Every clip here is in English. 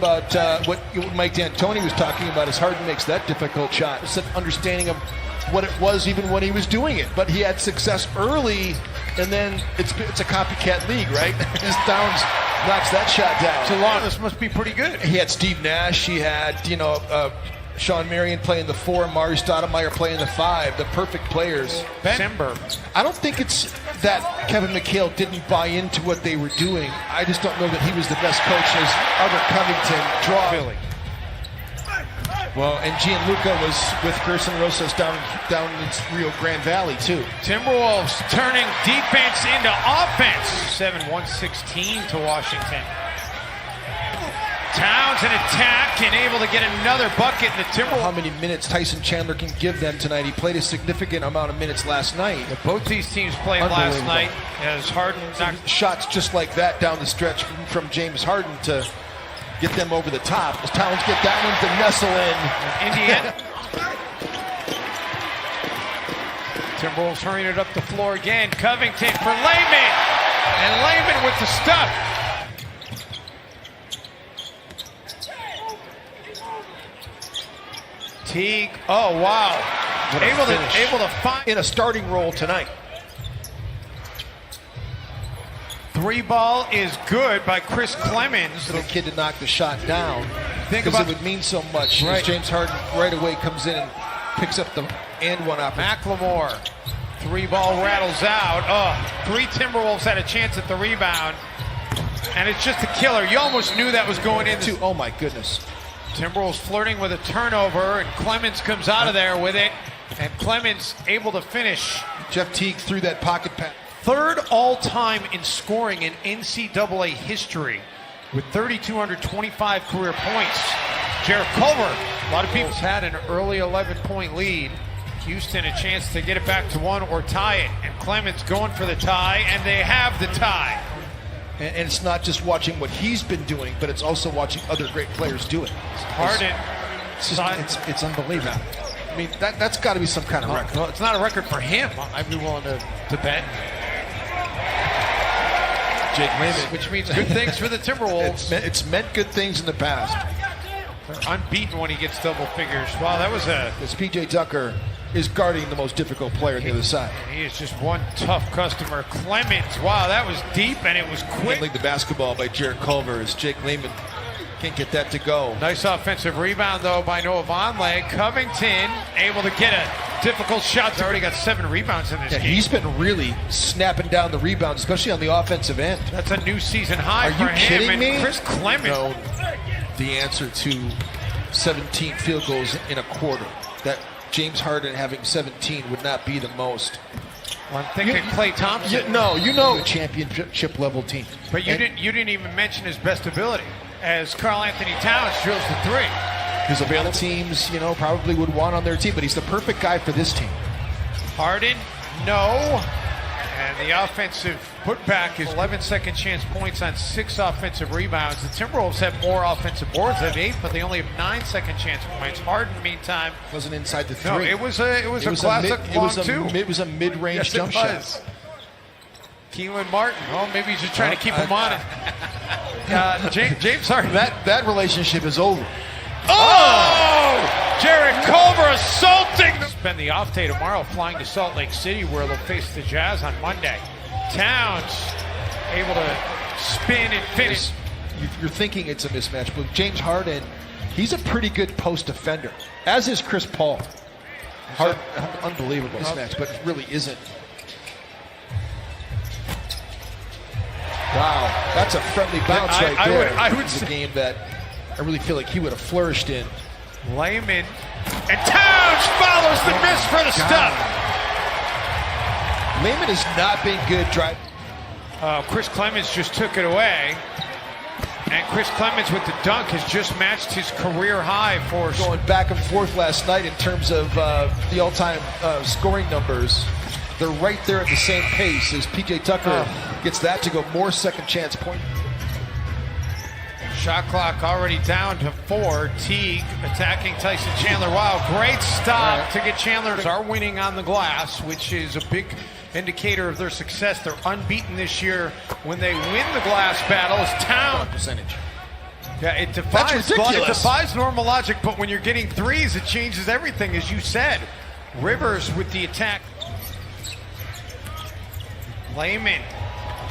About what Mike D'Antoni was talking about is Harden makes that difficult shot. It's an understanding of what it was even when he was doing it. But he had success early, and then it's a copycat league, right? His Downs knocks that shot down. So long, this must be pretty good. He had Steve Nash. He had, Sean Marion playing the 4, Mari Stoudemire playing the 5, the perfect players. December. I don't think it's that Kevin McHale didn't buy into what they were doing. I just don't know that he was the best coach as Arbor Covington draw. Philly. Well, and Gianluca was with Gerson Rosas down in Rio Grande Valley, too. Timberwolves turning defense into offense. 7-1-16 to Washington. Towns in attack and able to get another bucket in the Timberwolves. How many minutes Tyson Chandler can give them tonight? He played a significant amount of minutes last night. Both these teams played last night as Harden knocked shots just like that down the stretch from James Harden to get them over the top. As Towns get that one to nestle in. Indiana. Timberwolves hurrying it up the floor again. Covington for Layman. And Layman with the stuff. Teague. Oh, wow. Able to find in a starting role tonight. 3 ball is good by Chris Clemens. For the kid to knock the shot down. Think because about it would mean so much. Right. As James Harden right away comes in and picks up the and one up. McLemore. 3 ball rattles out. Oh, 3 Timberwolves had a chance at the rebound. And it's just a killer. You almost knew that was going into. Oh my goodness. Timberwolves flirting with a turnover, and Clemens comes out of there with it, and Clemens able to finish. Jeff Teague threw that pocket pass. 3rd all-time in scoring in NCAA history with 3,225 career points. Jarrett Culver, a lot of people had an early 11-point lead. Houston a chance to get it back to 1 or tie it, and Clemens going for the tie, and they have the tie. And it's not just watching what he's been doing, but it's also watching other great players do it. Harden. It's unbelievable. I mean, that's got to be some kind of record. Well, it's not a record for him. I'd be willing to bet. Jake Layman. Which means good things for the Timberwolves. It's meant good things in the past. They're unbeaten when he gets double figures. Wow, that was a... This P.J. Tucker is guarding the most difficult player on the other side. He is just one tough customer. Clemens, wow, that was deep and it was quick. League the basketball by Jarrett Culver as Jake Layman can't get that to go. Nice offensive rebound, though, by Noah Vonleh. Covington able to get a difficult shot. He's already got 7 rebounds in this game. He's been really snapping down the rebounds, especially on the offensive end. That's a new season high for him. Are you kidding me? Chris Clemens. No, the answer to 17 field goals in a quarter. That James Harden having 17 would not be the most. Well, I'm thinking Klay Thompson. A championship level team. But you didn't even mention his best ability as Karl Anthony Towns drills the 3. His available teams, probably would want on their team, but he's the perfect guy for this team. Harden, no. And the offensive putback is 11 second chance points on 6 offensive rebounds. The Timberwolves have more offensive boards. They have 8, but they only have 9 second chance points. Harden, meantime, wasn't inside the 3. No, it was a classic long 2. It was a mid-range jump shot. Keelan Martin. Well, maybe he's just trying to keep him on it. James Harden. That relationship is over. Oh! Jarrett Culver assaulting. Spend the off day tomorrow flying to Salt Lake City where they'll face the Jazz on Monday. Towns able to spin and finish. You're thinking it's a mismatch, but James Harden, he's a pretty good post defender, as is Chris Paul. Unbelievable mismatch, but it really isn't. Wow, that's a friendly bounce right there. I would say a game that I really feel like he would have flourished in. Layman and Towns follows the miss for the stuff. Layman has not been good driving. Chris Clemens just took it away. And Chris Clemens with the dunk has just matched his career high for going back and forth last night in terms of the all-time scoring numbers. They're right there at the same pace as P.J. Tucker gets that to go more second chance point. Shot clock already down to 4. Teague attacking Tyson Chandler. Wow, great stop to get Chandler. Are winning on the glass, which is a big indicator of their success. They're unbeaten this year when they win the glass battle. Towns. Percentage. Yeah, it That's ridiculous. it defies normal logic, but when you're getting threes, it changes everything, as you said. Rivers with the attack. Layman.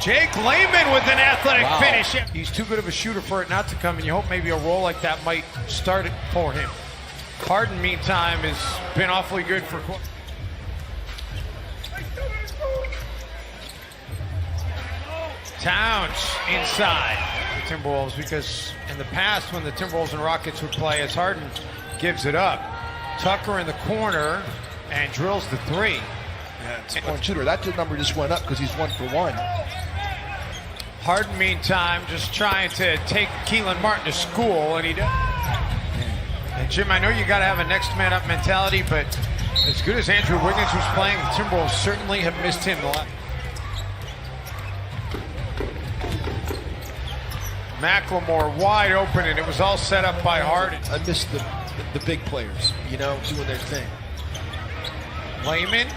Jake Layman with an athletic finish. He's too good of a shooter for it not to come, and you hope maybe a role like that might start it for him. Harden, meantime, has been awfully good for... Towns inside the Timberwolves, because in the past when the Timberwolves and Rockets would play, as Harden gives it up, Tucker in the corner and drills the three. Yeah, it's a one shooter. That number just went up because he's 1 for 1. Harden, meantime, just trying to take Keelan Martin to school, and he does. And Jim, I know you got to have a next man up mentality, but as good as Andrew Wiggins was playing, the Timberwolves certainly have missed him a lot. McLemore wide open, and it was all set up by Harden. I miss the big players, you know, doing their thing. Layman.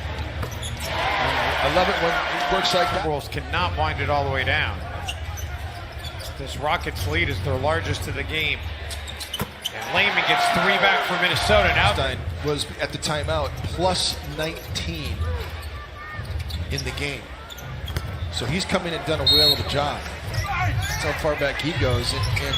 I love it when it works like that. Timberwolves cannot wind it all the way down. This Rockets lead is their largest of the game. And Layman gets 3 back for Minnesota. Now Stein was at the timeout plus 19 in the game. So he's come in and done a whale of a job. That's how far back he goes. And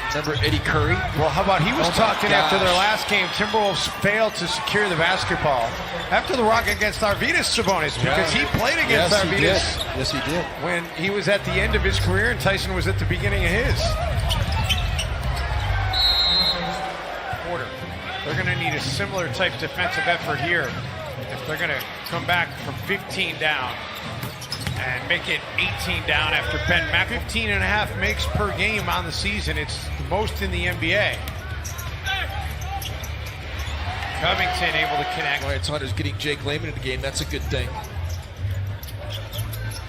remember Eddie Curry? Well, how about he was talking after their last game, Timberwolves failed to secure the basketball after the rock against Arvydas Sabonis, because he played against Arvydas. Yes, he did. When he was at the end of his career and Tyson was at the beginning of his. Porter. They're going to need a similar type defensive effort here if they're going to come back from 15 down and make it 18 down after Ben Mack. 15.5 makes per game on the season. It's the most in the NBA. Covington able to connect. Lance Hunter's getting Jake Layman in the game. That's a good thing.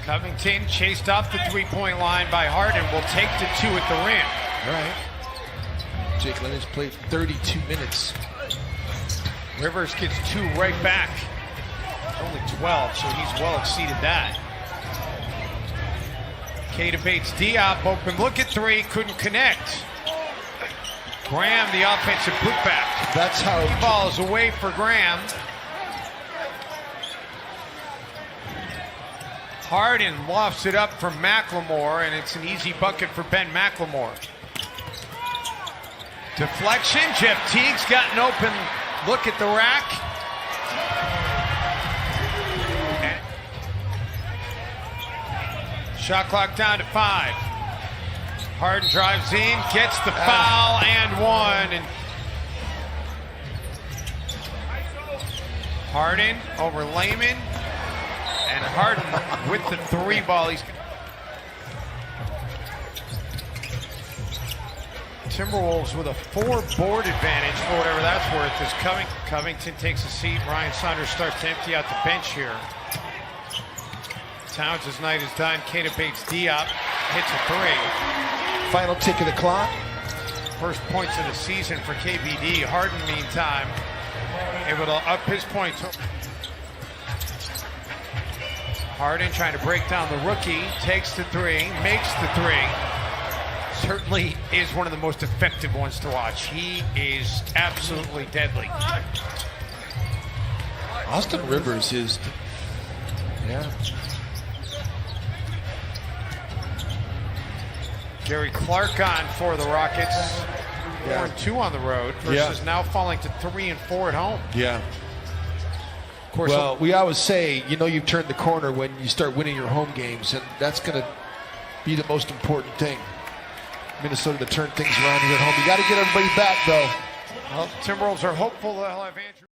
Covington chased off the three-point line by Harden. Will take the 2 at the rim. All right. Jake Layman's played 32 minutes. Rivers gets 2 right back. Only 12, so he's well exceeded that. K debates Diop, open look at 3, couldn't connect. Graham, the offensive putback. That's how the ball is away for Graham. Harden lofts it up from McLemore, and it's an easy bucket for Ben McLemore. Deflection, Jeff Teague's got an open look at the rack. Shot clock down to 5. Harden drives in, gets the foul, and 1. And Harden over Layman, and Harden with the 3 ball. Timberwolves with a 4-board advantage for whatever that's worth. As Covington takes a seat, Ryan Saunders starts to empty out the bench here. Towns' night is done. Kata Bates Diop hits a 3. Final tick of the clock. First points of the season for KBD. Harden, meantime, able to up his points. Harden trying to break down the rookie. Takes the 3, makes the 3. Certainly is one of the most effective ones to watch. He is absolutely deadly. Austin Rivers is, yeah. Gary Clark on for the Rockets. 4-2 on the road versus now falling to 3 and 4 at home. Yeah. Of course. Well, we always say, you know, you've turned the corner when you start winning your home games, and that's going to be the most important thing. Minnesota to turn things around here at home. You got to get everybody back, though. Well, Timberwolves are hopeful they'll have Andrew.